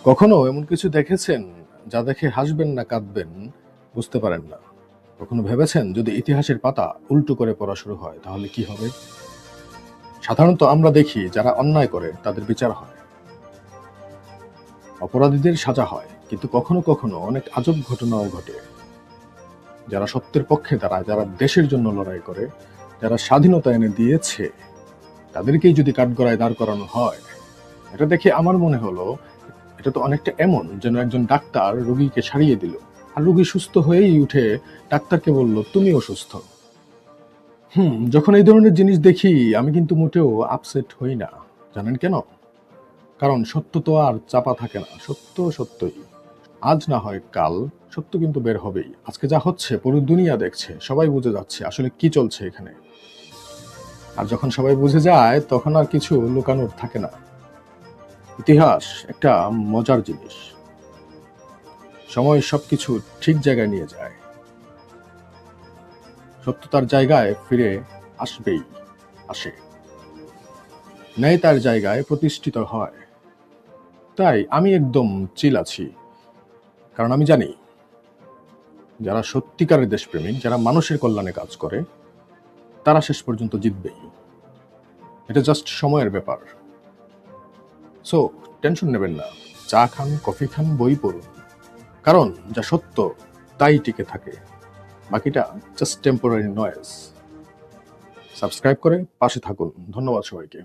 কখনো এমন কিছু দেখেছেন যা দেখে হাসবেন না কাঁদবেন বুঝতে পারেন না? কখনো ভেবেছেন যদি ইতিহাসের পাতা উল্টো করে পড়া শুরু হয় তাহলে কি হবে? সাধারণত আমরা দেখি যারা অন্যায় করে তাদের বিচার হয়, অপরাধীদের সাজা হয়, কিন্তু কখনো কখনো অনেক আজব ঘটনাও ঘটে। যারা সত্যের পক্ষে দাঁড়ায়, যারা দেশের জন্য লড়াই করে, যারা স্বাধীনতা এনে দিয়েছে, তাদেরকেই যদি কাঠগড়ায় দাঁড় করানো হয়, এটা দেখে আমার মনে হলো এটা তো অনেকটা এমন যেন একজন ডাক্তার রোগীকে সারিয়ে দিল, আর রোগী সুস্থ হয়েই উঠে ডাক্তারকে বলল তুমি অসুস্থ। যখন এই ধরনের জিনিস দেখি আমি কিন্তু মোটেও আপসেট হই না। জানেন কেন? কারণ সত্য তো আর চাপা থাকে না, সত্য সত্যই। আজ না হয় কাল সত্য কিন্তু বের হবেই। আজকে যা হচ্ছে পুরো দুনিয়া দেখছে, সবাই বুঝে যাচ্ছে আসলে কি চলছে এখানে। আর যখন সবাই বুঝে যায় তখন আর কিছু লুকানোর থাকে না। ইতিহাস একটা মজার জিনিস, সময় সবকিছু ঠিক জায়গায় নিয়ে যায়, সত্য তার জায়গায় ফিরে আসবেই, আসে, ন্যায় তার জায়গায় প্রতিষ্ঠিত হয়। তাই আমি একদম চিল আছি, কারণ আমি জানি যারা সত্যিকারের দেশপ্রেমিক, যারা মানুষের কল্যাণে কাজ করে, তারা শেষ পর্যন্ত জিতবেই। এটা জাস্ট সময়ের ব্যাপার। সো টেনশন নেবেন না, চা খান, কফি খান, বই পড়ুন, কারণ যা সত্য তাই টিকে থাকে, বাকিটা জাস্ট টেম্পোরারি নয়েজ। সাবস্ক্রাইব করে পাশে থাকুন। ধন্যবাদ সবাইকে।